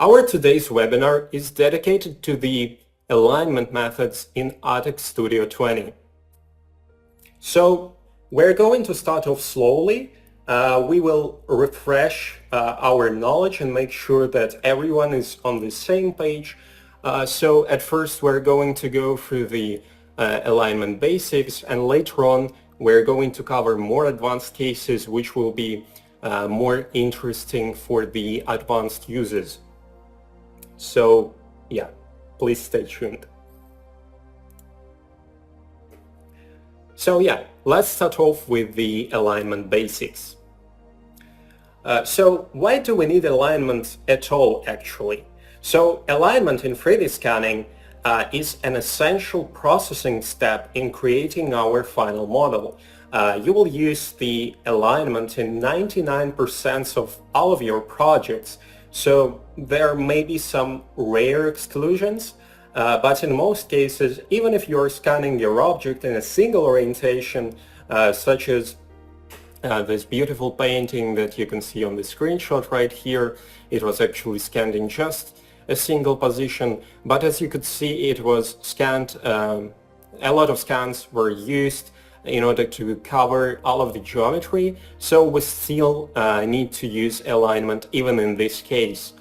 Our today's webinar is dedicated to the alignment methods in Artec Studio 20. So we're going to start off slowly. We will refresh our knowledge and make sure that everyone is on the same page. So at first we're going to go through the alignment basics, and later on we're going to cover more advanced cases which will be more interesting for the advanced users. So yeah, please stay tuned. So yeah, let's start off with the alignment basics. So why do we need alignment at all actually? So alignment in 3D scanning is an essential processing step in creating our final model. You will use the alignment in 99% of all of your projects. So there may be some rare exclusions, but in most cases, even if you're scanning your object in a single orientation, such as this beautiful painting that you can see on the screenshot right here, it was actually scanned in just a single position, but as you could see, it was scanned, a lot of scans were used in order to cover all of the geometry, so we still need to use alignment even in this case.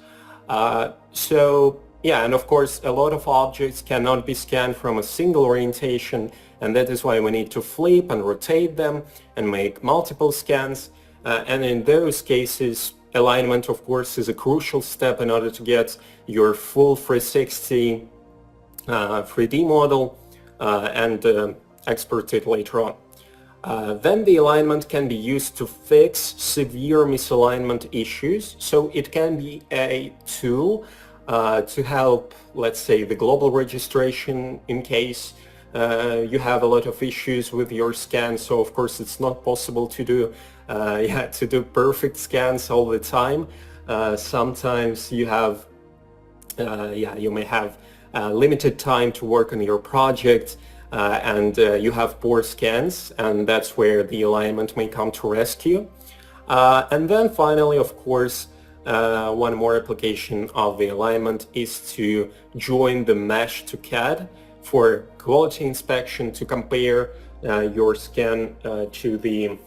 So yeah, and of course a lot of objects cannot be scanned from a single orientation, and that is why we need to flip and rotate them and make multiple scans, and in those cases alignment of course is a crucial step in order to get your full 360 3D model and export it later on. Then the alignment can be used to fix severe misalignment issues. So it can be a tool to help, let's say, the global registration in case you have a lot of issues with your scan. So of course it's not possible to do perfect scans all the time. Sometimes you have you may have limited time to work on your project, and you have poor scans, and that's where the alignment may come to rescue. And then finally, of course, one more application of the alignment is to join the mesh-to-CAD for quality inspection, to compare your scan to the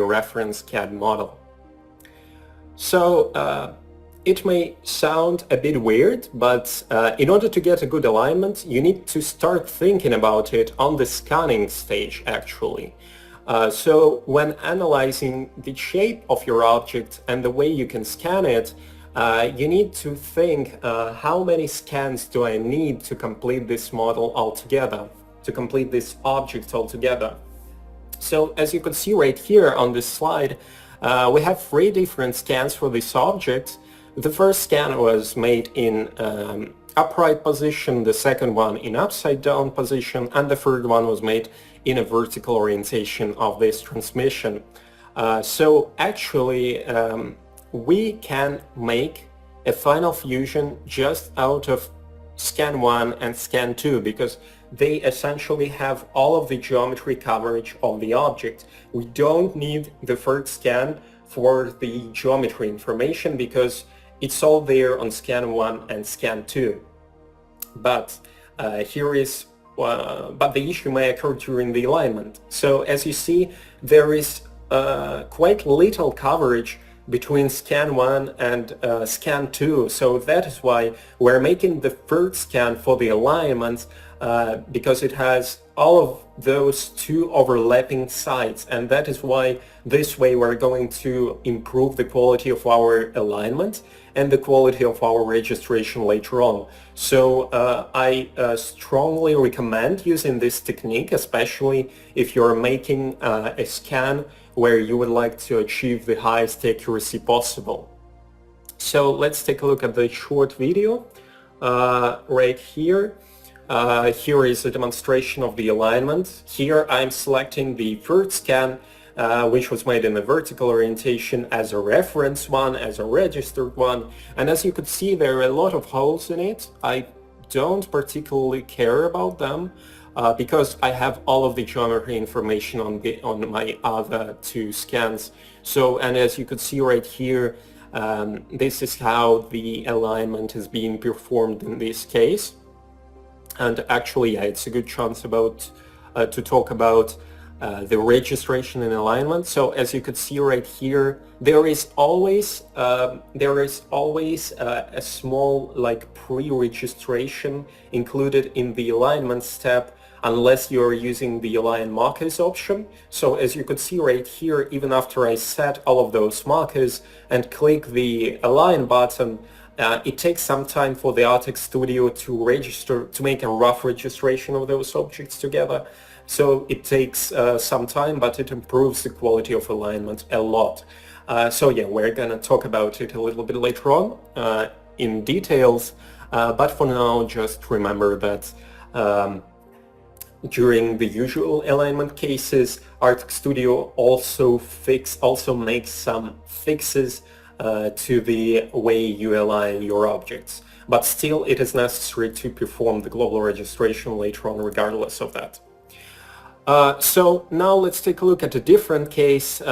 reference CAD model. So it may sound a bit weird, but in order to get a good alignment, you need to start thinking about it on the scanning stage, actually. So when analyzing the shape of your object and the way you can scan it, you need to think how many scans do I need to complete this model altogether, to complete this object altogether. So as you can see right here on this slide, we have 3 different scans for this object. The first scan was made in upright position, the second one in upside down position, and the third one was made in a vertical orientation of this transmission. So actually we can make a final fusion just out of scan 1 and scan 2 because they essentially have all of the geometry coverage of the object. We don't need the third scan for the geometry information because it's all there on scan 1 and scan 2. But but the issue may occur during the alignment. So as you see, there is quite little coverage between scan 1 and scan 2. So that is why we're making the third scan for the alignment because it has all of those 2 overlapping sides, and that is why this way we're going to improve the quality of our alignment and the quality of our registration later on. So I strongly recommend using this technique, especially if you're making a scan where you would like to achieve the highest accuracy possible. So let's take a look at the short video right here. Here is a demonstration of the alignment. Here I'm selecting the third scan, which was made in a vertical orientation as a reference one, as a registered one. And as you could see, there are a lot of holes in it. I don't particularly care about them because I have all of the geometry information on my other 2 scans. So, and as you could see right here, This is how the alignment is being performed in this case. And actually, yeah, it's a good chance to talk about the registration and alignment. So as you could see right here, there is always a small like pre-registration included in the alignment step, unless you're using the align markers option. So as you could see right here, even after I set all of those markers and click the align button, it takes some time for the Artec Studio to make a rough registration of those objects together. So it takes some time, but it improves the quality of alignment a lot. So yeah, we're gonna talk about it a little bit later on in details, but for now, just remember that during the usual alignment cases, Artec Studio also makes some fixes to the way you align your objects. But still, it is necessary to perform the global registration later on regardless of that. So now let's take a look at a different case.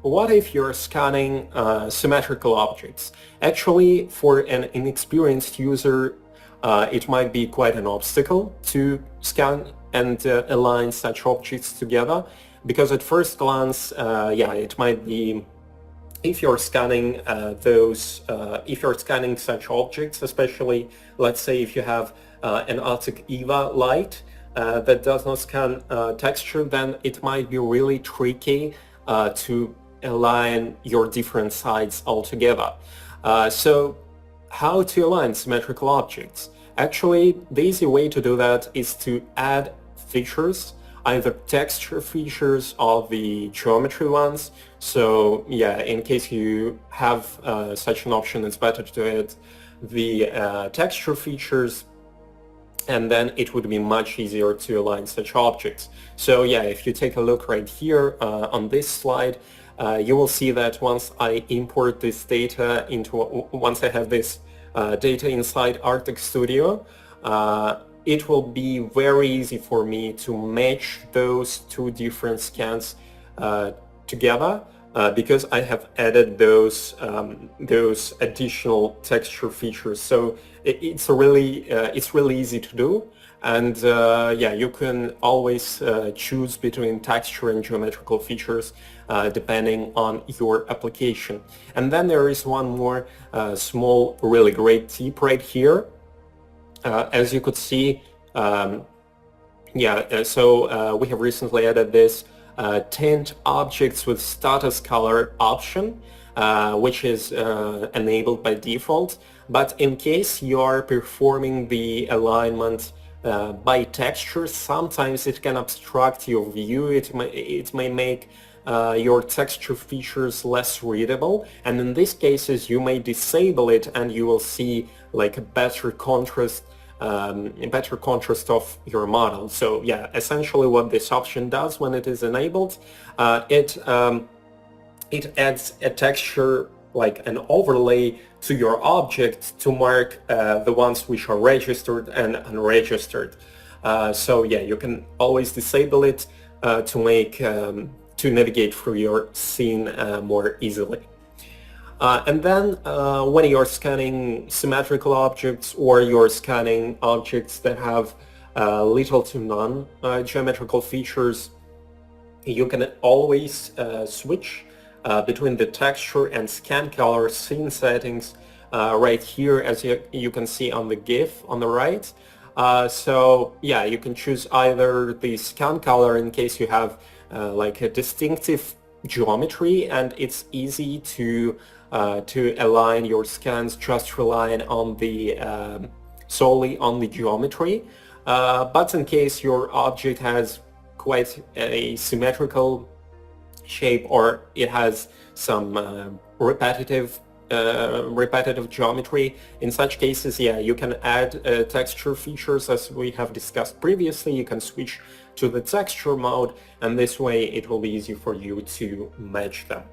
What if you're scanning symmetrical objects? Actually, for an inexperienced user, it might be quite an obstacle to scan and align such objects together, because at first glance, yeah, it might be, if you're scanning if you're scanning such objects, especially, let's say if you have an Artec EVA light that does not scan texture, then it might be really tricky to align your different sides altogether. So how to align symmetrical objects? Actually, the easy way to do that is to add features, either texture features or the geometry ones. So yeah, in case you have such an option, it's better to add the texture features, and then it would be much easier to align such objects. So yeah, if you take a look right here on this slide, you will see that once I import this data once I have this data inside Artec Studio, it will be very easy for me to match those two different scans together because I have added those additional texture features. So it's really easy to do, and yeah, you can always choose between texture and geometrical features depending on your application. And then there is one more small, really great tip right here. As you could see, yeah, so we have recently added this tint objects with status color option, which is enabled by default. But in case you are performing the alignment by texture, sometimes it can obstruct your view. It may make your texture features less readable, and in these cases you may disable it and you will see like a better contrast of your model. So yeah, essentially what this option does when it is enabled, it adds a texture, like an overlay to your object to mark the ones which are registered and unregistered. So yeah, you can always disable it to navigate through your scene more easily. And then when you're scanning symmetrical objects, or you're scanning objects that have little to none geometrical features, you can always switch between the texture and scan color scene settings right here, as you can see on the GIF on the right. So yeah, you can choose either the scan color in case you have like a distinctive geometry and it's easy to align your scans just relying on the solely on the geometry. But in case your object has quite a symmetrical shape, or it has some repetitive geometry, in such cases, yeah, you can add texture features as we have discussed previously. You can switch to the texture mode, and this way it will be easy for you to match them.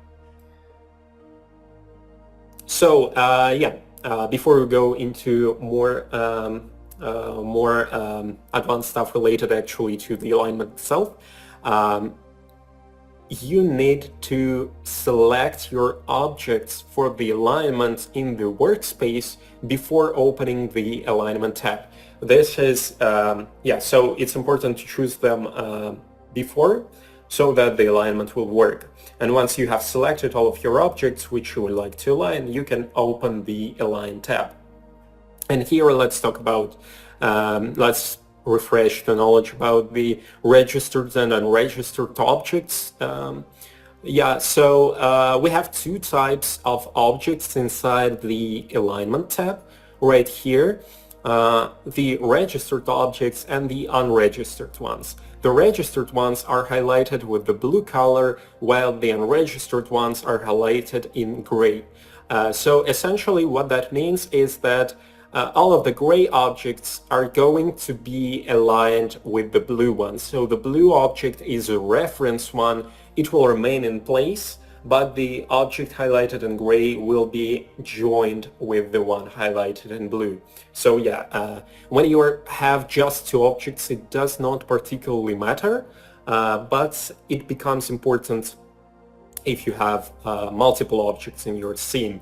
So yeah, before we go into more advanced stuff related actually to the alignment itself, you need to select your objects for the alignment in the workspace before opening the alignment tab. This is, so it's important to choose them before so that the alignment will work. And once you have selected all of your objects which you would like to align, you can open the Align tab. And here let's talk about, let's refresh the knowledge about the registered and unregistered objects. We have two types of objects inside the Alignment tab right here. The registered objects and the unregistered ones. The registered ones are highlighted with the blue color, while the unregistered ones are highlighted in gray. So essentially what that means is that all of the gray objects are going to be aligned with the blue ones. So the blue object is a reference one. It will remain in place, but the object highlighted in gray will be joined with the one highlighted in blue. So when you have just two objects, it does not particularly matter, but it becomes important if you have multiple objects in your scene.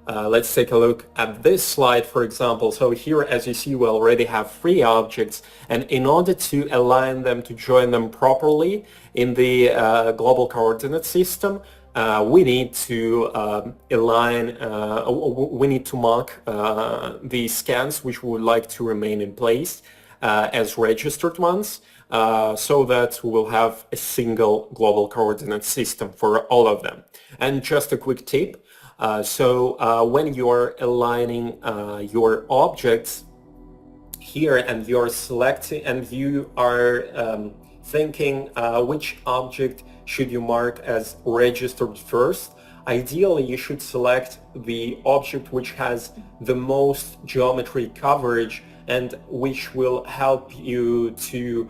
Let's take a look at this slide, for example. So here, as you see, we already have three objects, and in order to align them, to join them properly in the global coordinate system, we need to we need to mark the scans which we would like to remain in place as registered ones, so that we will have a single global coordinate system for all of them. And just a quick tip. When you're aligning your objects here and you're selecting and you are thinking which object should you mark as registered first, ideally you should select the object which has the most geometry coverage and which will help you to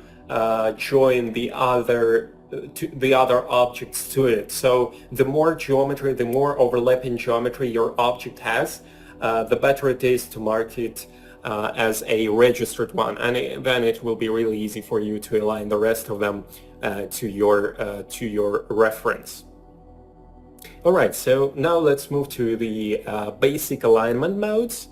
join the other objects to it. So the more geometry, the more overlapping geometry your object has, the better it is to mark it as a registered one, and then it will be really easy for you to align the rest of them to your reference. All right, so now let's move to the basic alignment modes.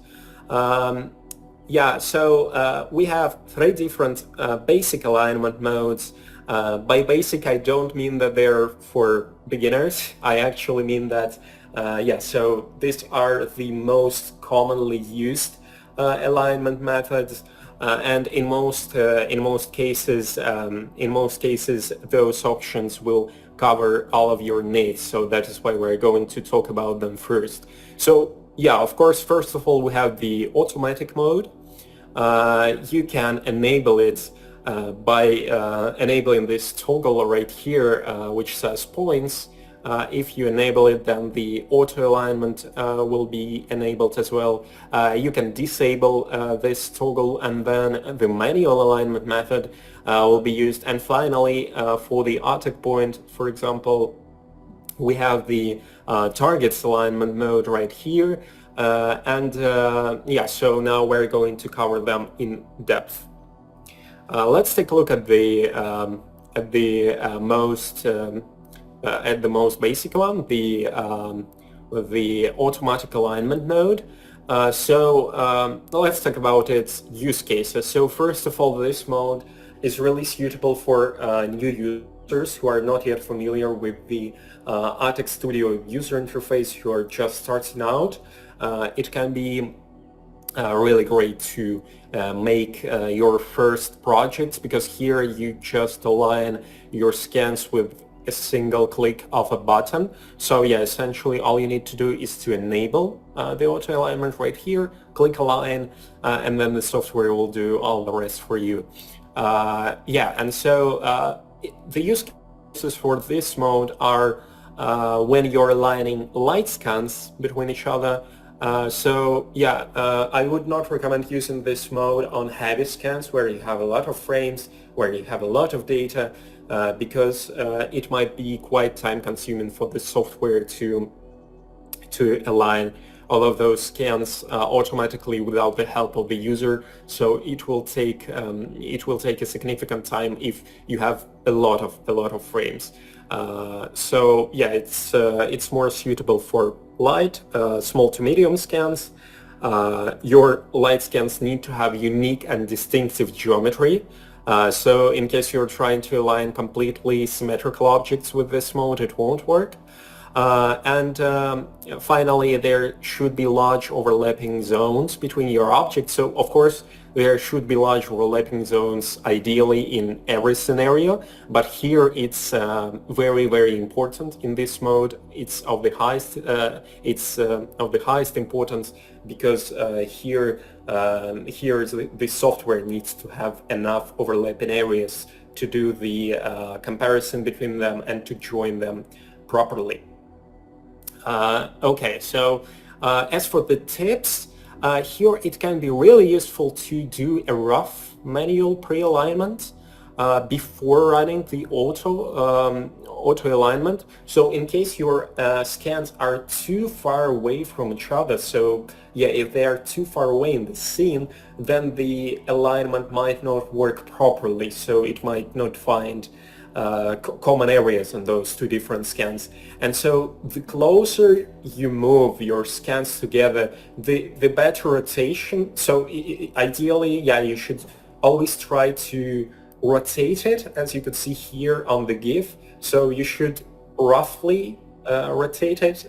We have three different basic alignment modes. By basic, I don't mean that they're for beginners. I actually mean that, so these are the most commonly used alignment methods, and in most cases, those options will cover all of your needs. So that is why we're going to talk about them first. So of course, first of all, we have the automatic mode. You can enable it by enabling this toggle right here, which says points. If you enable it, then the auto alignment will be enabled as well. You can disable this toggle, and then the manual alignment method will be used. And finally, for the Artec point, for example, we have the targets alignment mode right here. So now we're going to cover them in depth. Let's take a look at the most basic one, the automatic alignment mode. Let's talk about its use cases. So first of all, this mode is really suitable for new users who are not yet familiar with the Artec Studio user interface, who are just starting out. It can be really great to make your first projects, because here you just align your scans with a single click of a button. So essentially all you need to do is to enable the auto alignment right here, click align, and then the software will do all the rest for you. The use cases for this mode are when you're aligning light scans between each other. I would not recommend using this mode on heavy scans where you have a lot of frames, where you have a lot of data, because it might be quite time consuming for the software to align of those scans automatically without the help of the user. So it will take a significant time if you have a lot of frames. So yeah, it's more suitable for light, small to medium scans. Your light scans need to have unique and distinctive geometry. So in case you're trying to align completely symmetrical objects with this mode, it won't work. Finally, there should be large overlapping zones between your objects. So of course, there should be large overlapping zones ideally in every scenario, but here it's very, very important in this mode. It's of the highest importance because here the software needs to have enough overlapping areas to do the comparison between them and to join them properly. Okay, so as for the tips, here it can be really useful to do a rough manual pre-alignment before running the auto alignment. So in case your scans are too far away from each other, so yeah, if they are too far away in the scene, then the alignment might not work properly, so it might not find common areas in those two different scans. And so the closer you move your scans together, the better rotation. So ideally, yeah, you should always try to rotate it, as you could see here on the GIF. So you should roughly rotate it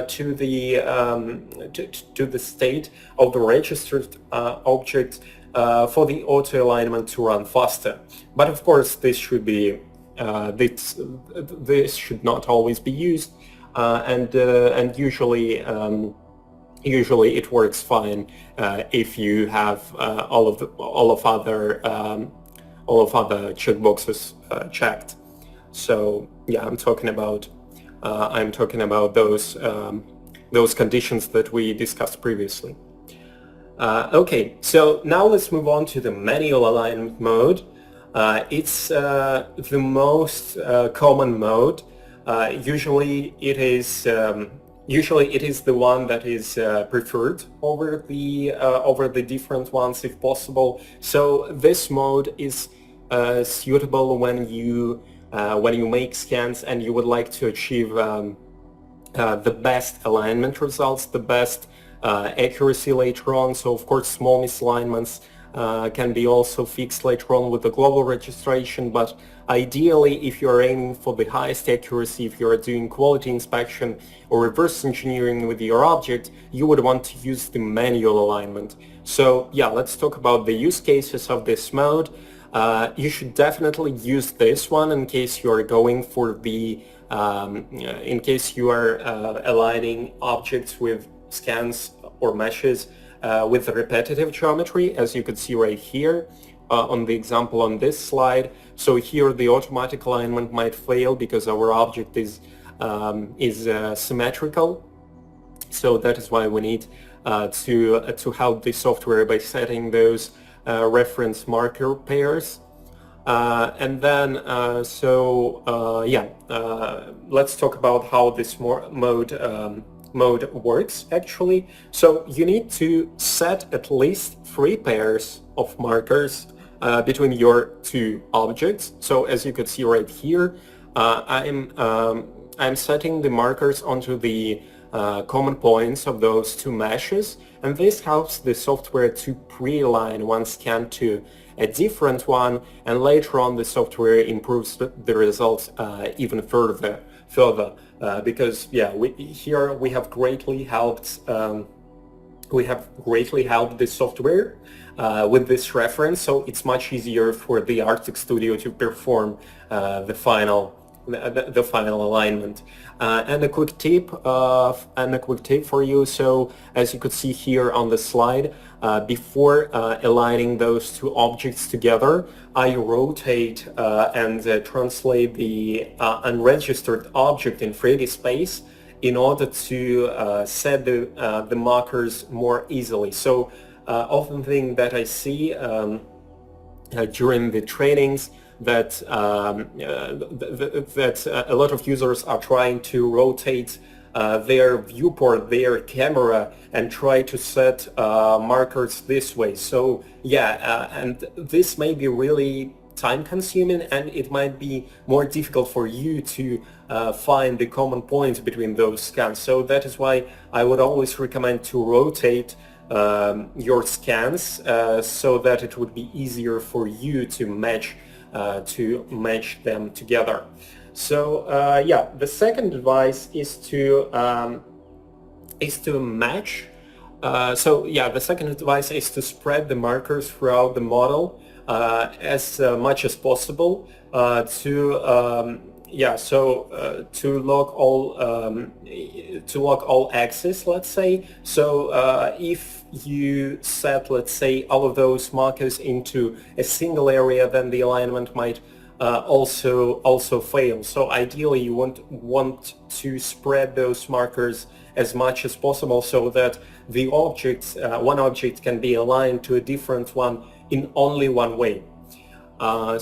to the state of the registered object for the auto alignment to run faster. But of course, this should be this should not always be used, and usually it works fine if you have all of other checkboxes checked. So yeah, I'm talking about those conditions that we discussed previously. Okay, so now let's move on to the manual alignment mode. It's the most common mode. Usually it is the one that is preferred over the different ones if possible. So this mode is suitable when you make scans and you would like to achieve the best alignment results, the best accuracy later on. So of course, small misalignments can be also fixed later on with the global registration, but ideally, if you're aiming for the highest accuracy, if you're doing quality inspection or reverse engineering with your object, you would want to use the manual alignment. So yeah, let's talk about the use cases of this mode. You should definitely use this one in case you are going for the, in case you are aligning objects with scans or meshes with repetitive geometry, as you could see right here on the example on this slide. So here the automatic alignment might fail because our object is symmetrical. So that is why we need to help the software by setting those reference marker pairs. And then, let's talk about how this mode works actually. So you need to set at least 3 pairs of markers between your two objects. So as you could see right here, I'm setting the markers onto the common points of those two meshes, and this helps the software to pre-align one scan to a different one, and later on the software improves the results even further. Because yeah, we have greatly helped the software with this reference, so it's much easier for the Artec Studio to perform the final alignment. And a quick tip for you. So as you could see here on the slide, before aligning those two objects together, I rotate and translate the unregistered object in 3D space in order to set the markers more easily. So often thing that I see during the trainings that a lot of users are trying to rotate their viewport, their camera, and try to set markers this way. So yeah, and this may be really time consuming, and it might be more difficult for you to find the common points between those scans. So that is why I would always recommend to rotate your scans so that it would be easier for you to match them together. So yeah, the second advice is to match. So yeah, the second advice is to spread the markers throughout the model as much as possible to lock all axes, let's say. So if you set, let's say, all of those markers into a single area, then the alignment might also fail. So ideally you want to spread those markers as much as possible so that the objects, one object can be aligned to a different one in only one way. One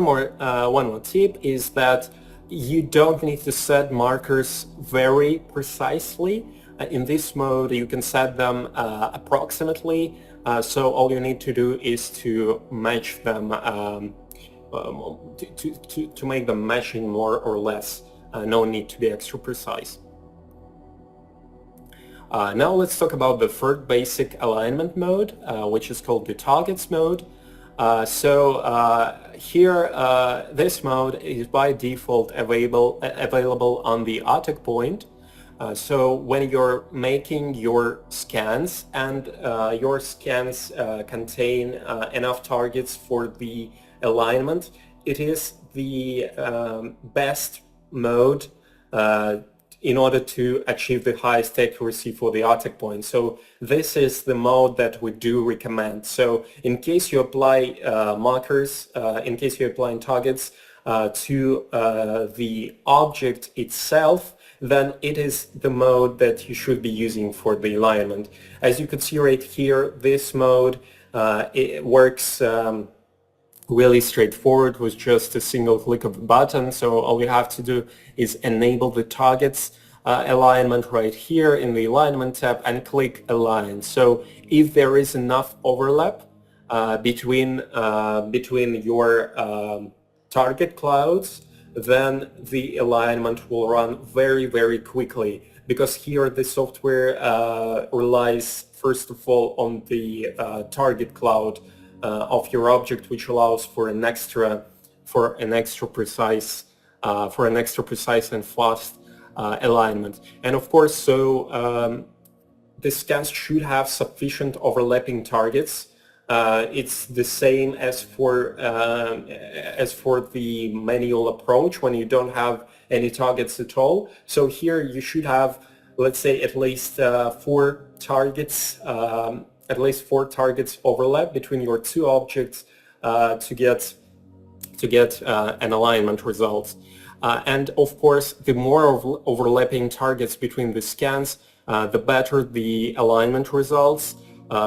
more tip is that you don't need to set markers very precisely. In this mode you can set them approximately, so all you need to do is to match them, to make them matching more or less. No need to be extra precise. Now let's talk about the third basic alignment mode, which is called the targets mode. Here, this mode is by default available on the Artec point. So when you're making your scans and your scans contain enough targets for the alignment, it is the best mode in order to achieve the highest accuracy for the Artec point. So this is the mode that we do recommend. So in case you apply markers, in case you're applying targets to the object itself, then it is the mode that you should be using for the alignment. As you can see right here, this mode it works really straightforward with just a single click of a button. So all you have to do is enable the targets alignment right here in the alignment tab and click align. So if there is enough overlap between your target clouds, then the alignment will run very quickly, because here the software relies first of all on the target cloud of your object, which allows for an extra precise and fast alignment. And of course, so the scans should have sufficient overlapping targets. It's the same as for the manual approach when you don't have any targets at all. So here you should have, let's say, at least four targets overlap between your two objects to get an alignment result. And of course, the more overlapping targets between the scans, the better the alignment results.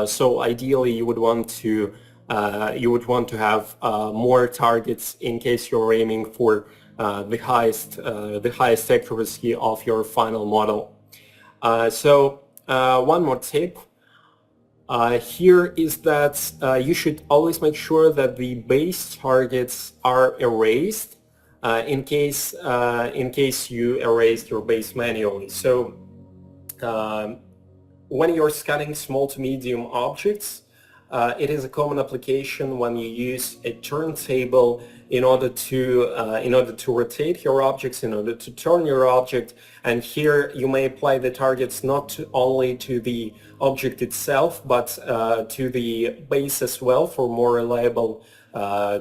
So ideally, you would want to have more targets in case you're aiming for the highest accuracy of your final model. One more tip here is that you should always make sure that the base targets are erased in case you erased your base manually. So when you're scanning small to medium objects, it is a common application when you use a turntable in order to rotate your objects, in order to turn your object. And here you may apply the targets not only to the object itself, but to the base as well, for more reliable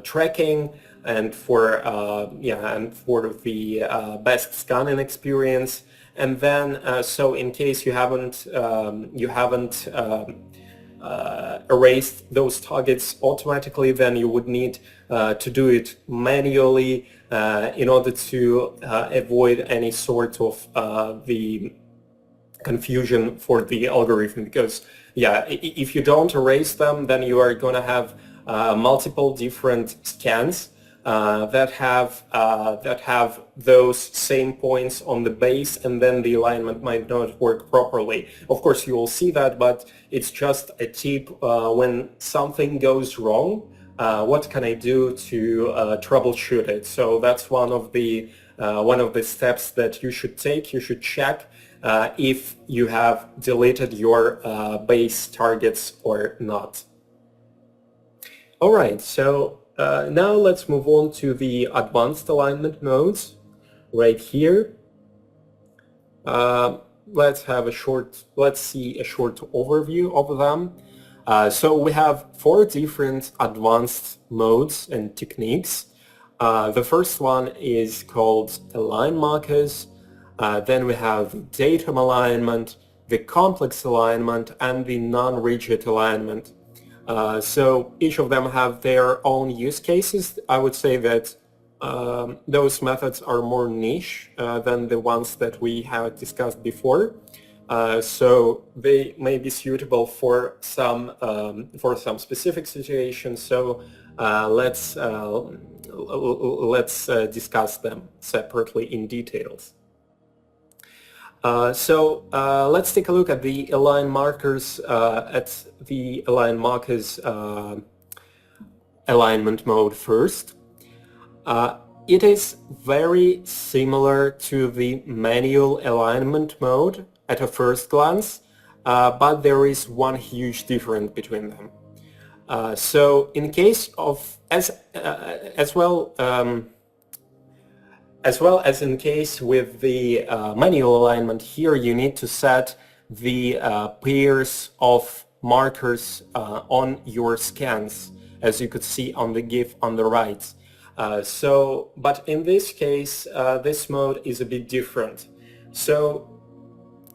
tracking and for the best scanning experience. And then, so in case you haven't erased those targets automatically, then you would need to do it manually in order to avoid any sort of the confusion for the algorithm. Because if you don't erase them, then you are going to have multiple different scans that have those same points on the base, and then the alignment might not work properly. Of course, you will see that, but it's just a tip. When something goes wrong, what can I do to troubleshoot it? So that's one of the steps that you should take. You should check if you have deleted your base targets or not. All right, so now let's move on to the advanced alignment modes right here. Let's see a short overview of them. So we have 4 different advanced modes and techniques. The first one is called align markers. Then we have datum alignment, the complex alignment, and the non-rigid alignment. So each of them have their own use cases. I would say that those methods are more niche than the ones that we have discussed before. So they may be suitable for some specific situations. So let's discuss them separately in details. Let's take a look at the align markers alignment mode first. It is very similar to the manual alignment mode at a first glance, but there is one huge difference between them. So in case of as well as in case with the manual alignment, here you need to set the pairs of markers on your scans, as you could see on the GIF on the right. But in this case, this mode is a bit different. So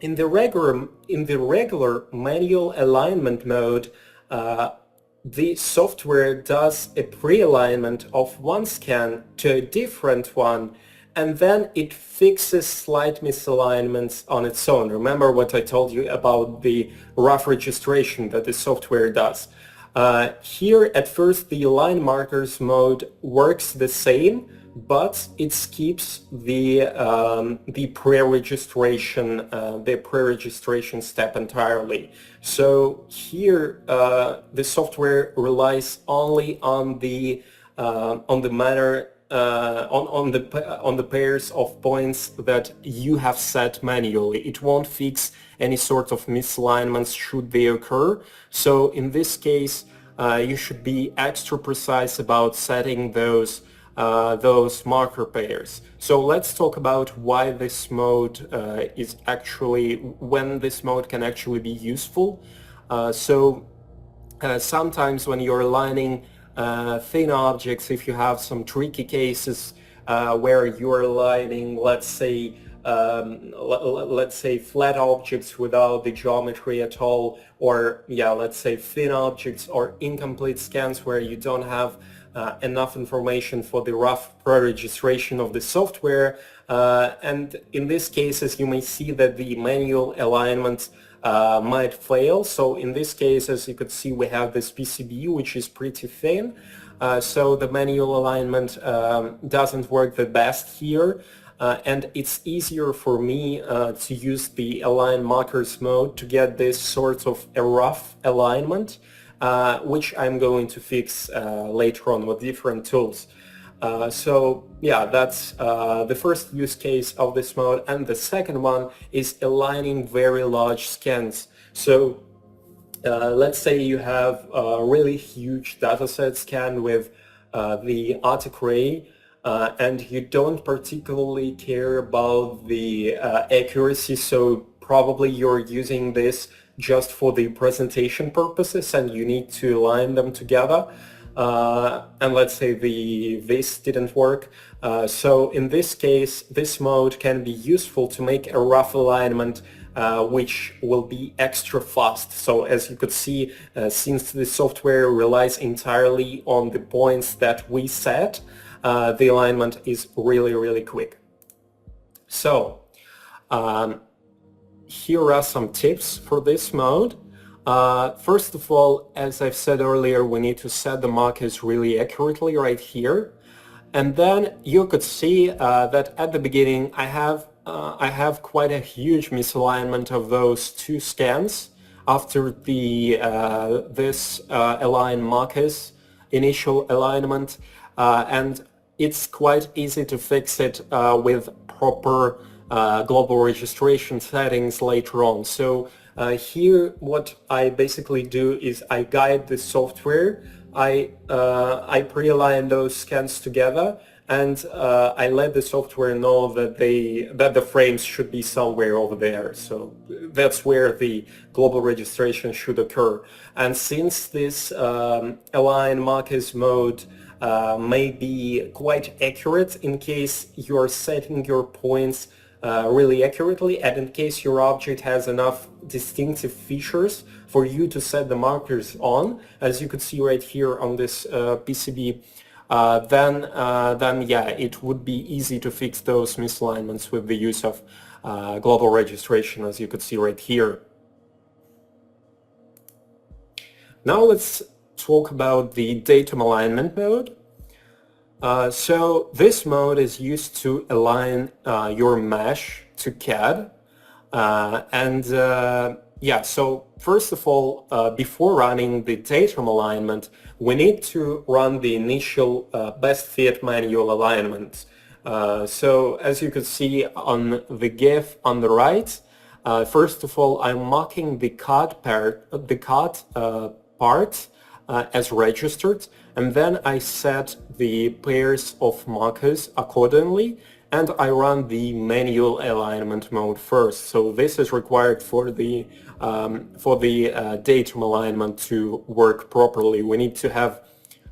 in the regular manual alignment mode, the software does a pre-alignment of one scan to a different one, and then it fixes slight misalignments on its own. Remember what I told you about the rough registration that the software does. Here at first the align markers mode works the same, but it skips the pre-registration step entirely. So here the software relies only on the manner on the pairs of points that you have set manually. It won't fix any sort of misalignments should they occur. So in this case, you should be extra precise about setting those marker pairs. So let's talk about why this mode when this mode can actually be useful. Sometimes when you're aligning thin objects, if you have some tricky cases where you're aligning, let's say flat objects without the geometry at all, or let's say thin objects or incomplete scans where you don't have enough information for the rough pre-registration of the software, and in these cases you may see that the manual alignment might fail. So in this case, as you could see, we have this PCB which is pretty thin, so the manual alignment doesn't work the best here, and it's easier for me to use the align markers mode to get this sort of a rough alignment, which I'm going to fix later on with different tools. That's the first use case of this mode, and the second one is aligning very large scans. So let's say you have a really huge dataset scan with the Artec Ray, and you don't particularly care about the accuracy, so probably you're using this just for the presentation purposes and you need to align them together. And let's say this didn't work. So in this case, this mode can be useful to make a rough alignment which will be extra fast. So as you could see, since the software relies entirely on the points that we set, the alignment is really, really quick. So here are some tips for this mode. First of all, as I've said earlier, we need to set the markers really accurately right here. And then you could see that at the beginning I have quite a huge misalignment of those two scans after the this align markers initial alignment, and it's quite easy to fix it with proper global registration settings later on. So here what I basically do is I guide the software, I pre-align those scans together, and I let the software know that the frames should be somewhere over there. So that's where the global registration should occur. And since this align markers mode may be quite accurate in case you're setting your points really accurately, and in case your object has enough distinctive features for you to set the markers on, as you could see right here on this PCB, then yeah, it would be easy to fix those misalignments with the use of global registration, as you could see right here. Now let's talk about the datum alignment mode. So this mode is used to align your mesh to CAD, yeah, so first of all, before running the datum alignment, we need to run the initial best fit manual alignment. So as you can see on the GIF on the right, first of all, I'm marking the CAD part as registered, and then I set the pairs of markers accordingly, and I run the manual alignment mode first. So this is required for the datum alignment to work properly. We need to have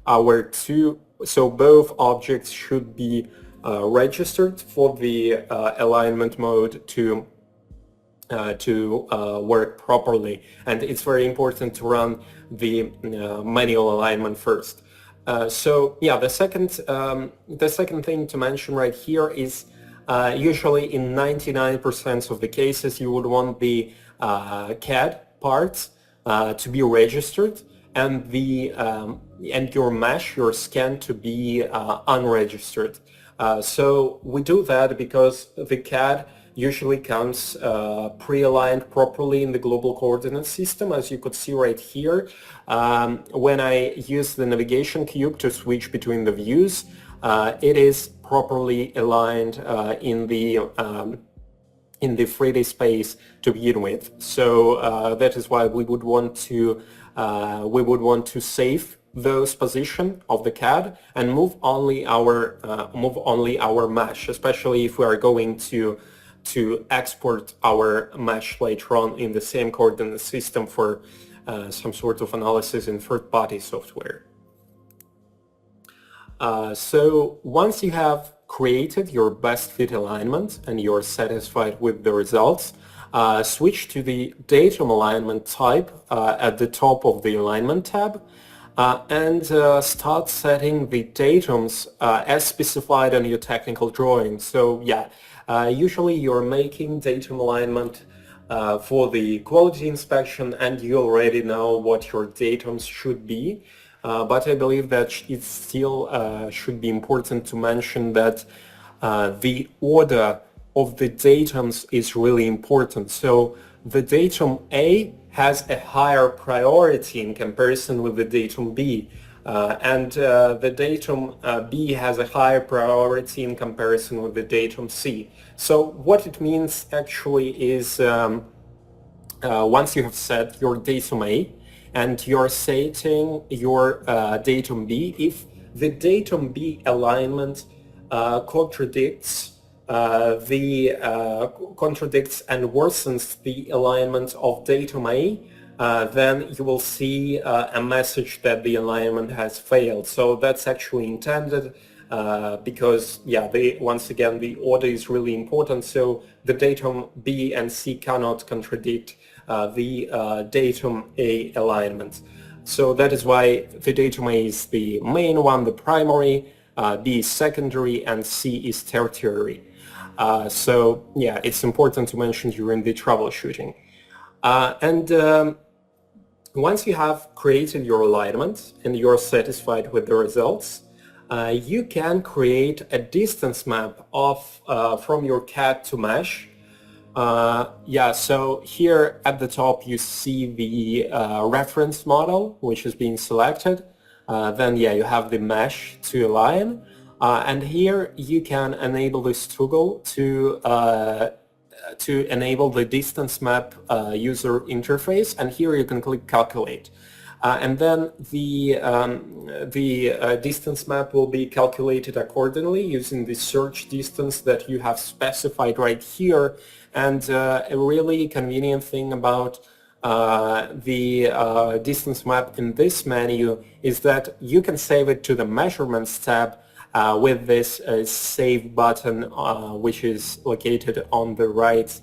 our so both objects should be registered for the alignment mode to work properly, and it's very important to run the manual alignment first. So yeah, the second thing to mention right here is usually in 99% of the cases you would want the CAD parts to be registered and the and your mesh, your scan, to be unregistered. So we do that because the CAD usually comes pre-aligned properly in the global coordinate system, as you could see right here. When I use the navigation cube to switch between the views, it is properly aligned in the 3D space to begin with. So that is why we would want to save those position of the CAD and move only our mesh, especially if we are going to export our mesh later on in the same coordinate system for some sort of analysis in third-party software. So once you have created your best fit alignment and you're satisfied with the results, switch to the datum alignment type at the top of the alignment tab, and start setting the datums as specified on your technical drawing. So yeah, usually you're making datum alignment for the quality inspection and you already know what your datums should be. But I believe that it still should be important to mention that the order of the datums is really important. So the datum A has a higher priority in comparison with the datum B, and the datum B has a higher priority in comparison with the datum C. So what it means actually is once you have set your datum A and you're setting your datum B, if the datum B alignment contradicts and worsens the alignment of datum A, then you will see a message that the alignment has failed. So that's actually intended because, yeah, once again, the order is really important. So the datum B and C cannot contradict the datum A alignment. So that is why the datum A is the main one, the primary, B is secondary, and C is tertiary. So yeah, it's important to mention during the troubleshooting. Once you have created your alignment and you're satisfied with the results, you can create a distance map of from your CAD to mesh. Yeah, so here at the top you see the reference model which is being selected. Then yeah, you have the mesh to align, and here you can enable this toggle to enable the distance map user interface, and here you can click calculate. And then the distance map will be calculated accordingly using the search distance that you have specified right here. And a really convenient thing about the distance map in this menu is that you can save it to the measurements tab with this save button, which is located on the right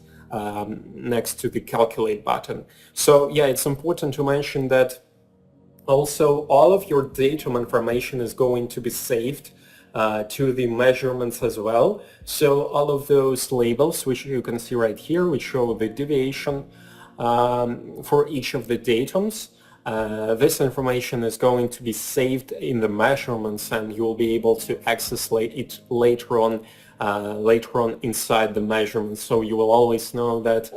next to the calculate button. So yeah, it's important to mention that also all of your datum information is going to be saved to the measurements as well. So all of those labels, which you can see right here, which show the deviation for each of the datums, this information is going to be saved in the measurements, and you will be able to access it later on inside the measurements. So you will always know that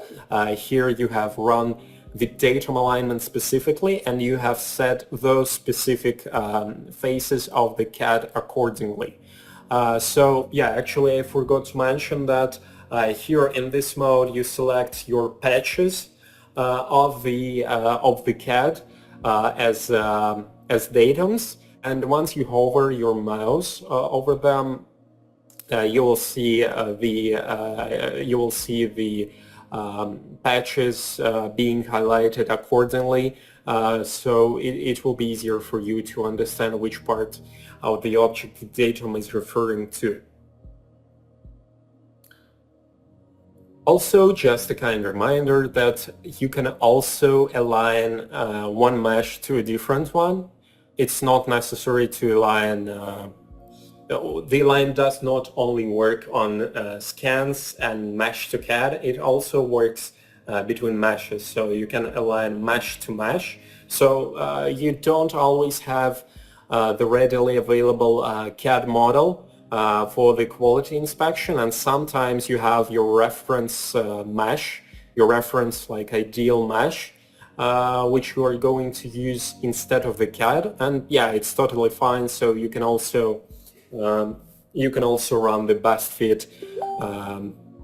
here you have run the datum alignment specifically, and you have set those specific faces of the CAD accordingly. So yeah, actually I forgot to mention that here in this mode you select your patches of the CAD as datums, and once you hover your mouse over them, you will see the patches being highlighted accordingly, so it will be easier for you to understand which part of the object the datum is referring to. Also, just a kind reminder that you can also align one mesh to a different one. It's not necessary to align the align does not only work on scans and mesh-to-CAD, it also works between meshes. So you can align mesh to mesh. So you don't always have the readily available CAD model for the quality inspection, and sometimes you have your reference mesh, your reference like ideal mesh, which you are going to use instead of the CAD, and yeah, it's totally fine. So you can also run the best fit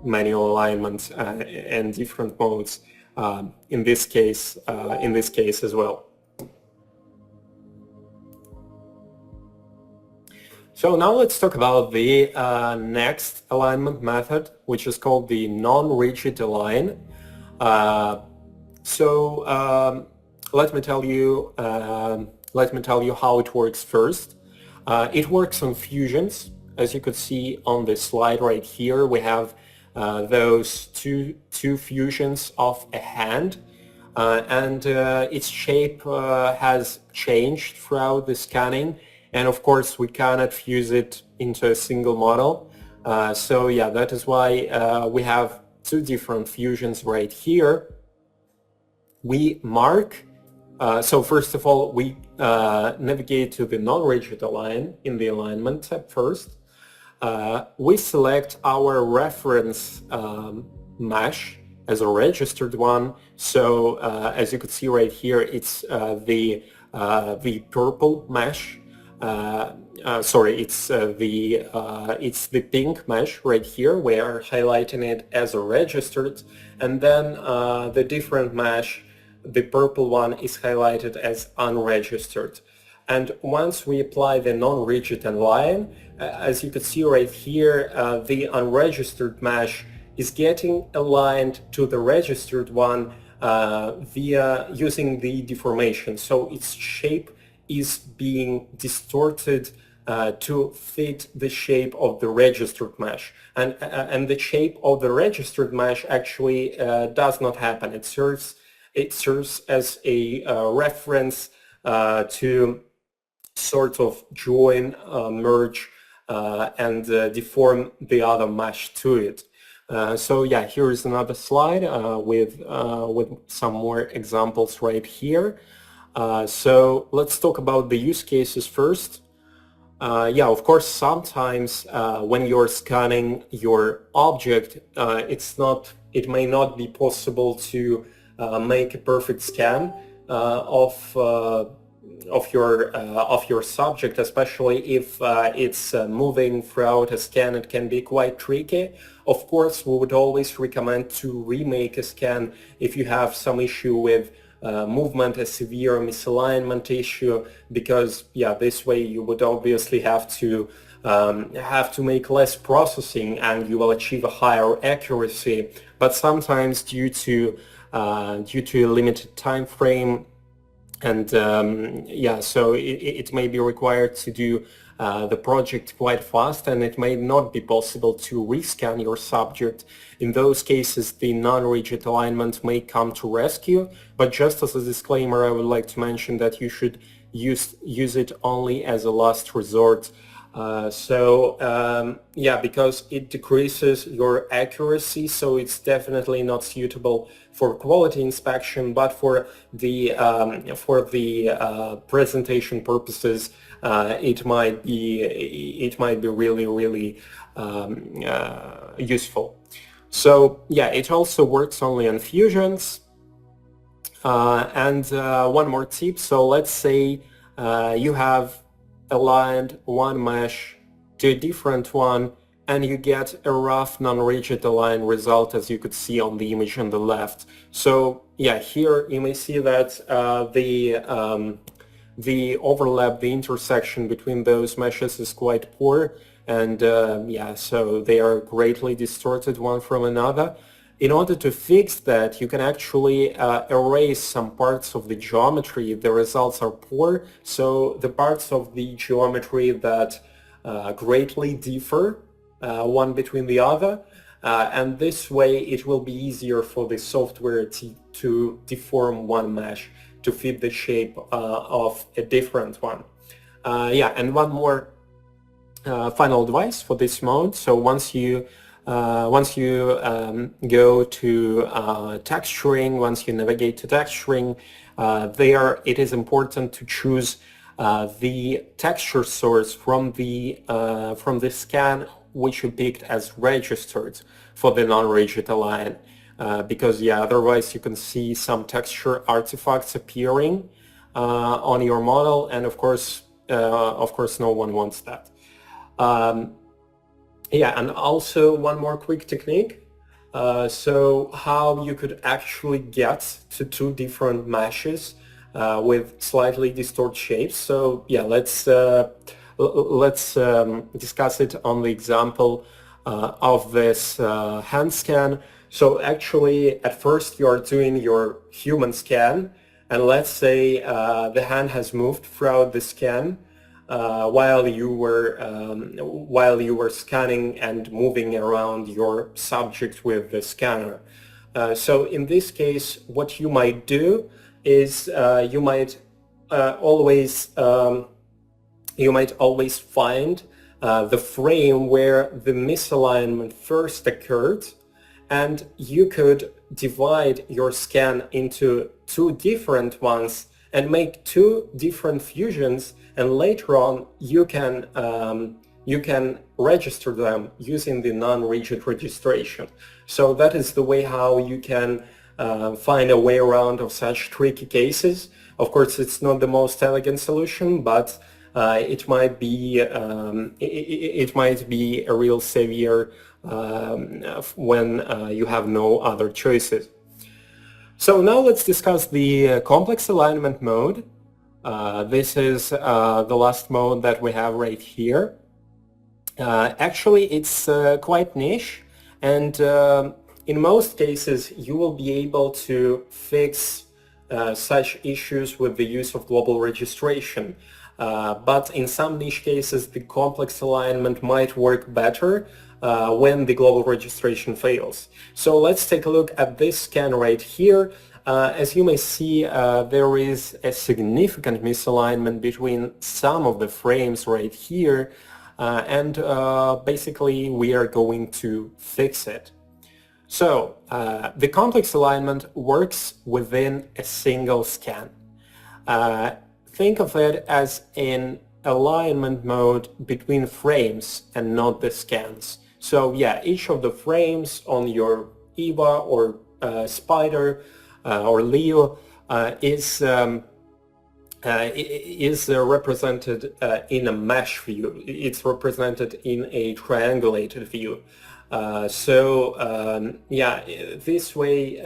manual alignment and different modes in this case as well. So now let's talk about the next alignment method, which is called the non-rigid align. Let me tell you how it works first. It works on fusions. As you could see on the slide right here, we have those two fusions of a hand, and its shape has changed throughout the scanning, and of course we cannot fuse it into a single model. So yeah, that is why we have two different fusions right here. We mark so first of all, we navigate to the non-rigid align in the alignment tab first. We select our reference mesh as a registered one. So as you can see right here, it's the purple mesh. Sorry, it's the pink mesh right here. We are highlighting it as a registered, and then the different mesh, the purple one, is highlighted as unregistered. And once we apply the non-rigid align, as you can see right here, the unregistered mesh is getting aligned to the registered one via using the deformation. So its shape is being distorted to fit the shape of the registered mesh. And the shape of the registered mesh actually does not happen. It serves as a reference to sort of join, merge, and deform the other mesh to it. So yeah, here is another slide with some more examples right here. So let's talk about the use cases first. Yeah, of course, sometimes when you're scanning your object, it may not be possible to make a perfect scan of your subject, especially if it's moving throughout a scan. It can be quite tricky. Of course, we would always recommend to remake a scan if you have some issue with movement, a severe misalignment issue, because yeah, this way you would obviously have to make less processing and you will achieve a higher accuracy. But sometimes due to a limited time frame, and yeah, so it may be required to do the project quite fast, and it may not be possible to rescan your subject. In those cases, the non-rigid alignment may come to rescue, but just as a disclaimer, I would like to mention that you should use it only as a last resort. Yeah, because it decreases your accuracy, so it's definitely not suitable for quality inspection, but for the presentation purposes, it might be really useful. So yeah, it also works only on fusions. And one more tip. So let's say you have aligned one mesh to a different one, and you get a rough non-rigid align result, as you could see on the image on the left. So yeah, here you may see that the overlap, the intersection between those meshes is quite poor, and yeah, so they are greatly distorted one from another. In order to fix that, you can actually erase some parts of the geometry if the results are poor. So the parts of the geometry that greatly differ one between the other, and this way it will be easier for the software to deform one mesh to fit the shape of a different one. Yeah, and one more final advice for this mode. So once you go to texturing, once you navigate to texturing, there it is important to choose the texture source from the scan which you picked as registered for the non-rigid align, because yeah, otherwise you can see some texture artifacts appearing on your model, and of course no one wants that. Yeah, and also one more quick technique. So how you could actually get to two different meshes with slightly distorted shapes. So yeah, let's discuss it on the example of this hand scan. So actually, at first you are doing your human scan, and let's say the hand has moved throughout the scan while you were scanning and moving around your subject with the scanner. So in this case, what you might do is you might always find the frame where the misalignment first occurred, and you could divide your scan into two different ones and make two different fusions, and later on you can register them using the non-rigid registration. So that is the way how you can find a way around of such tricky cases. Of course, it's not the most elegant solution, but it might be a real savior when you have no other choices. So now let's discuss the complex alignment mode. This is the last mode that we have right here. Actually, it's quite niche, and in most cases you will be able to fix such issues with the use of global registration. But in some niche cases, the complex alignment might work better when the global registration fails. So let's take a look at this scan right here. As you may see, there is a significant misalignment between some of the frames right here, and basically we are going to fix it. So the complex alignment works within a single scan. Think of it as in alignment mode between frames and not the scans. So yeah, each of the frames on your EVA or Spider or Leo is represented in a mesh view. It's represented in a triangulated view. Yeah, this way,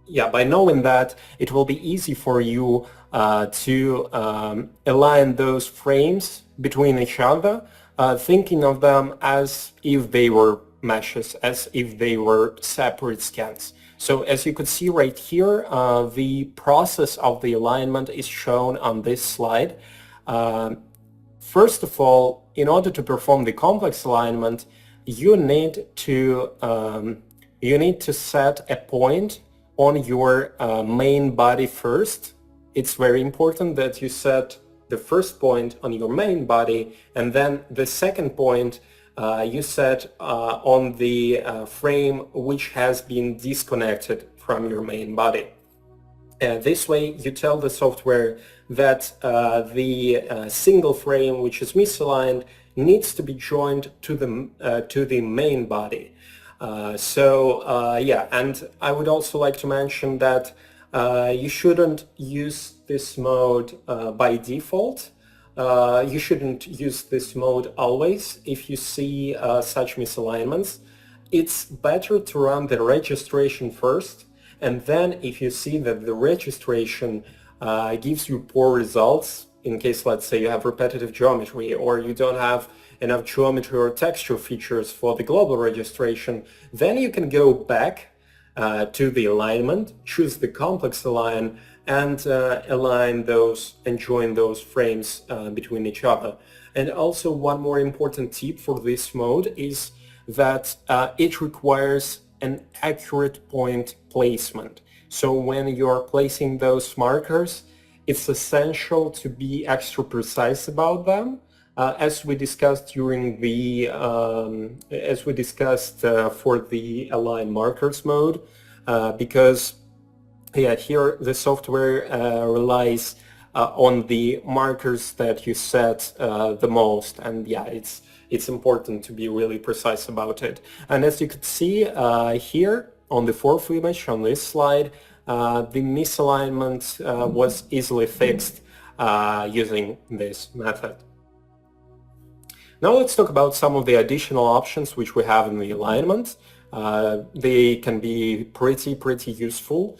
yeah, by knowing that, it will be easy for you to align those frames between each other, thinking of them as if they were meshes, as if they were separate scans. So as you could see right here, the process of the alignment is shown on this slide. First of all, in order to perform the complex alignment, you need to set a point on your main body first. It's very important that you set the first point on your main body, and then the second point you set on the frame which has been disconnected from your main body. This way you tell the software that the single frame which is misaligned needs to be joined to the main body. Yeah, and I would also like to mention that you shouldn't use this mode by default. You shouldn't use this mode always if you see such misalignments. It's better to run the registration first, and then if you see that the registration gives you poor results, in case, let's say, you have repetitive geometry or you don't have enough geometry or texture features for the global registration, then you can go back to the alignment, choose the complex align, and align those and join those frames between each other. And also one more important tip for this mode is that it requires an accurate point placement. So when you're placing those markers, it's essential to be extra precise about them, as we discussed during the for the align markers mode, because yeah, here the software relies on the markers that you set the most, and yeah, it's important to be really precise about it. And as you could see here on the fourth image on this slide, the misalignment was easily fixed using this method. Now let's talk about some of the additional options which we have in the alignment. They can be pretty useful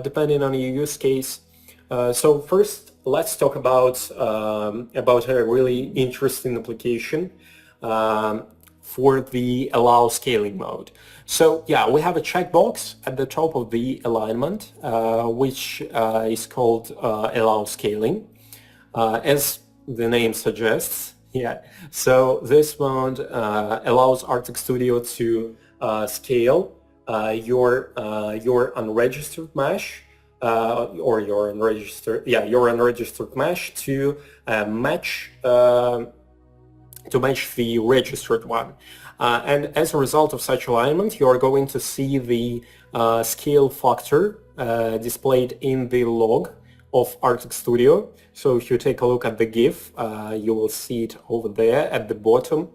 depending on your use case. So first, let's talk about a really interesting application for the allow scaling mode. So yeah, we have a checkbox at the top of the alignment, which is called allow scaling, as the name suggests. Yeah, so this mode allows Artec Studio to scale your unregistered mesh or your unregistered mesh to match the registered one. And as a result of such alignment, you are going to see the scale factor displayed in the log of Artec Studio. So if you take a look at the GIF, you will see it over there at the bottom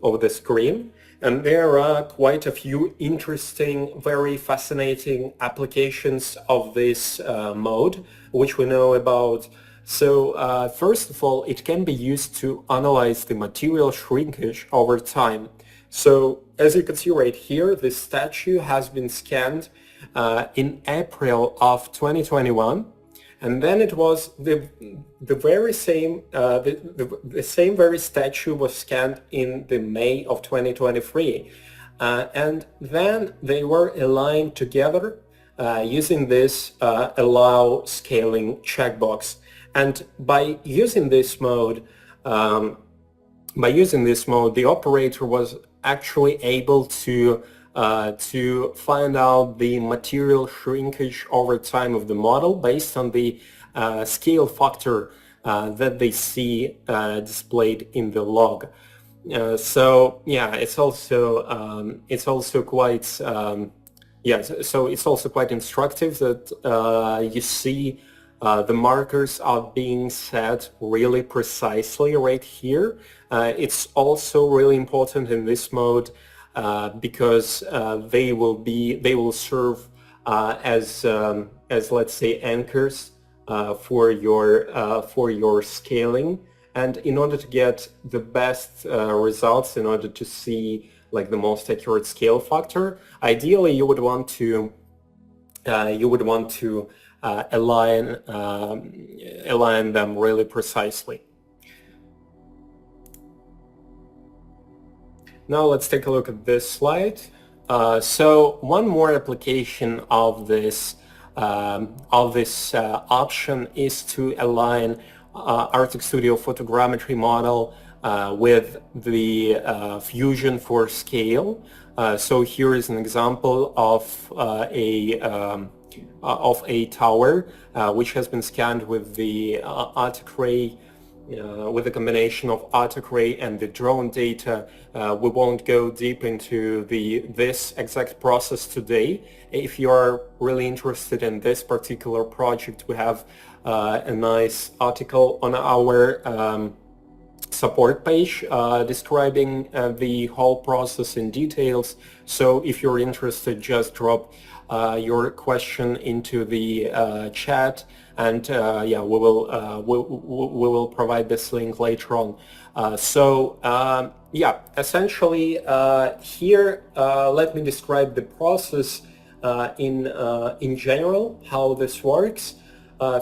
of the screen. And there are quite a few interesting, very fascinating applications of this mode, which we know about. So first of all, it can be used to analyze the material shrinkage over time. So as you can see right here, this statue has been scanned in April of 2021. And then it was the very same the same very statue was scanned in the May of 2023, and then they were aligned together using this allow scaling checkbox. And by using this mode, the operator was actually able to find out the material shrinkage over time of the model based on the scale factor that they see displayed in the log. So yeah, it's also quite so it's also quite instructive that you see The markers are being set really precisely right here. It's also really important in this mode because they will serve as let's say anchors for your scaling. And in order to get the best results, in order to see like the most accurate scale factor, ideally you would want to align them really precisely. Now let's take a look at this slide. So one more application of this option is to align Artec Studio photogrammetry model with the Fusion for scale. So here is an example of a tower which has been scanned with the Artec Ray, with a combination of Artec Ray and the drone data. We won't go deep into this exact process today. If you are really interested in this particular project, we have a nice article on our support page describing the whole process in details. So if you're interested, just drop your question into the chat, and yeah, we will provide this link later on. Yeah, essentially here let me describe the process in general, how this works.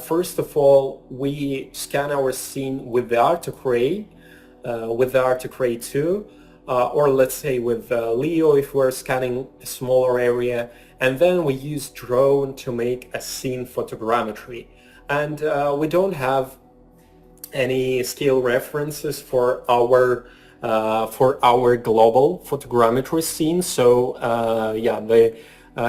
First of all, we scan our scene with the Artec Ray, with the Artec Ray 2, or let's say with Leo if we're scanning a smaller area, and then we use drone to make a scene photogrammetry. And we don't have any scale references for our global photogrammetry scene, so yeah,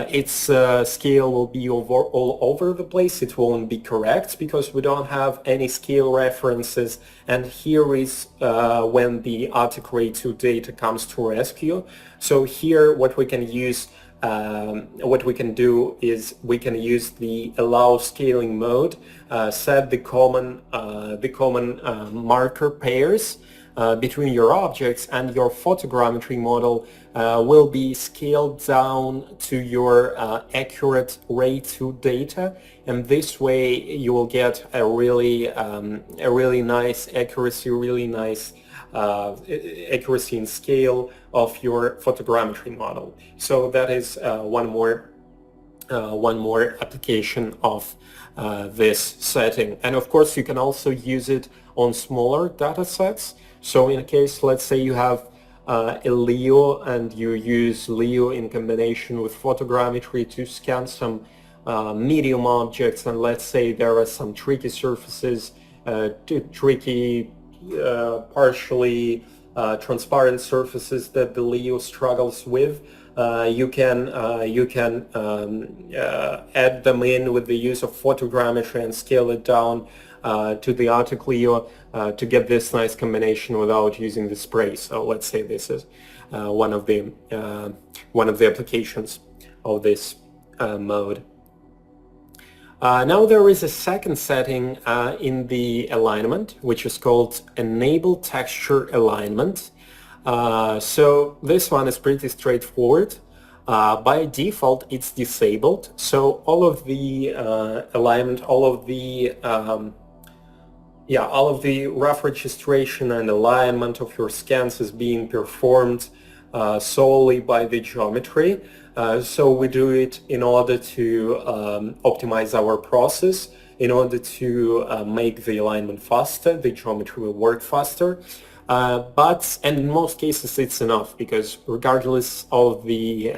its scale will be all over the place. It won't be correct because we don't have any scale references, and here is when the Artec Ray 2 data comes to rescue. So here what we can use, what we can do is we can use the allow scaling mode, set the common marker pairs between your objects, and your photogrammetry model will be scaled down to your accurate Ray 2 data, and this way you will get a really nice accuracy, really nice accuracy in scale of your photogrammetry model. So that is one more application of this setting. And of course you can also use it on smaller data sets. So in a case, let's say you have a Leo and you use Leo in combination with photogrammetry to scan some medium objects, and let's say there are some tricky surfaces, tricky partially transparent surfaces that the Leo struggles with. You can add them in with the use of photogrammetry and scale it down to the Artec Leo to get this nice combination without using the spray. So let's say this is one of the applications of this mode. Now there is a second setting in the alignment, which is called Enable Texture Alignment. So this one is pretty straightforward. By default, it's disabled. So all of the alignment, all of the rough registration and alignment of your scans is being performed solely by the geometry. So we do it in order to optimize our process, in order to make the alignment faster, the geometry will work faster. And in most cases it's enough, because regardless of the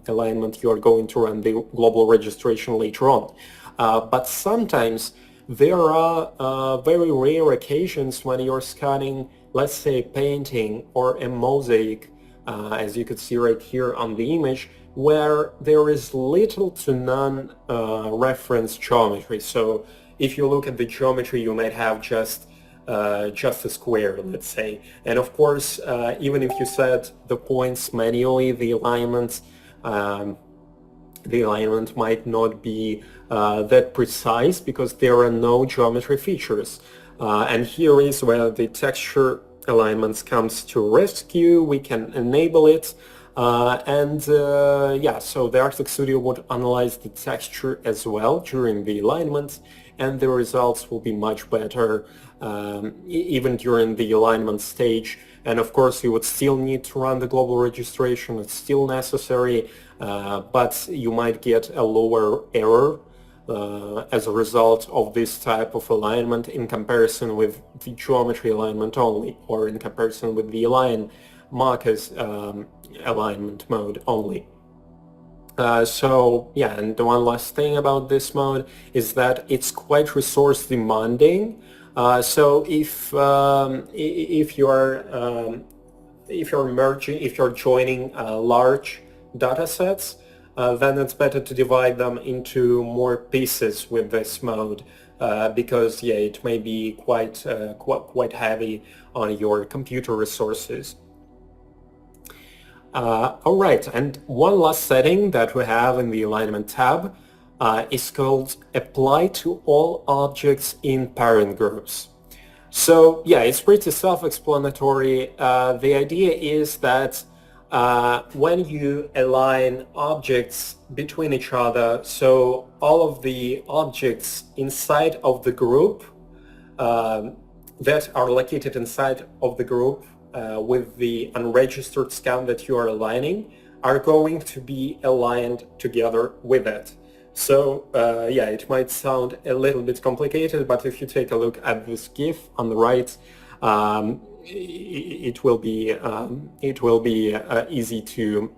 alignment, you are going to run the global registration later on. But sometimes there are very rare occasions when you're scanning, let's say, a painting or a mosaic, as you could see right here on the image, where there is little to none reference geometry. So if you look at the geometry, you might have just a square, let's say. And of course, even if you set the points manually, the alignments, the alignment might not be that precise because there are no geometry features. And here is where the texture alignments comes to rescue. We can enable it. Yeah, so the Artec Studio would analyze the texture as well during the alignment, and the results will be much better even during the alignment stage. And of course, you would still need to run the global registration. It's still necessary, but you might get a lower error as a result of this type of alignment in comparison with the geometry alignment only, or in comparison with the align markers alignment mode only. So yeah, and the one last thing about this mode is that it's quite resource demanding. So if you're joining large data sets, then it's better to divide them into more pieces with this mode, because yeah, it may be quite heavy on your computer resources. All right, and one last setting that we have in the alignment tab is called Apply to All Objects in Parent Groups. So yeah, it's pretty self-explanatory. The idea is that when you align objects between each other, so all of the objects inside of the group that are located inside of the group with the unregistered scan that you are aligning are going to be aligned together with it. So yeah, it might sound a little bit complicated, but if you take a look at this GIF on the right, it will be easy to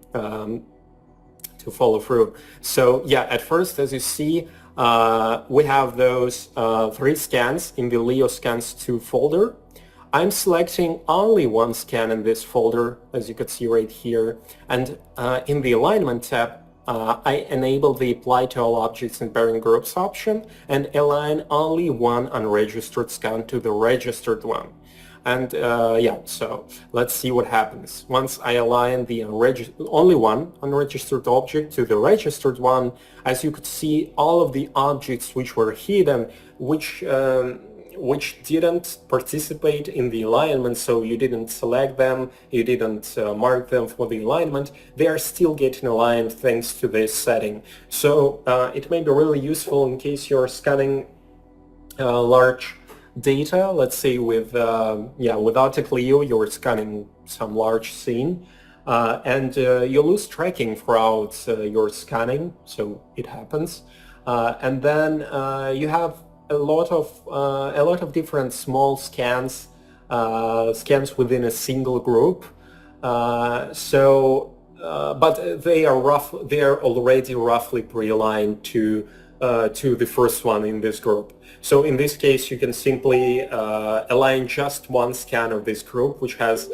follow through. So yeah, at first, as you see, we have those 3 scans in the Leo Scans 2 folder. I'm selecting only one scan in this folder, as you can see right here, and in the Alignment tab, I enable the Apply to All Objects in Parent Groups option and align only one unregistered scan to the registered one. And yeah, so let's see what happens. Once I align the only one unregistered object to the registered one, as you could see, all of the objects which were hidden, which didn't participate in the alignment, so you didn't select them, you didn't mark them for the alignment, they are still getting aligned thanks to this setting. So it may be really useful in case you're scanning large data, let's say with Artec Leo, you're scanning some large scene, and you lose tracking throughout your scanning, so it happens, and then you have a lot of different small scans within a single group. But they are already roughly pre-aligned to the first one in this group. So in this case, you can simply align just one scan of this group, which has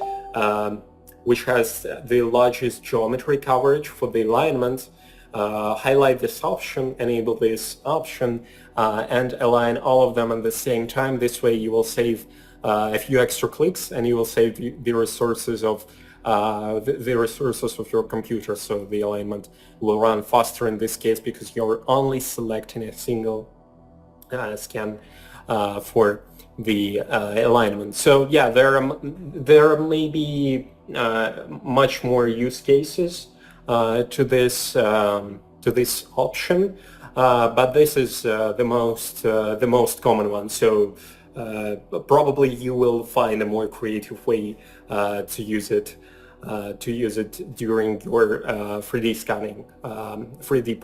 the largest geometry coverage for the alignment. Highlight this option, enable this option, and align all of them at the same time. This way you will save a few extra clicks, and you will save the resources of your computer. So the alignment will run faster in this case because you're only selecting a single scan for the alignment. So yeah, there may be much more use cases to this option, but this is the most common one. So probably you will find a more creative way to use it during your 3D scanning, 3D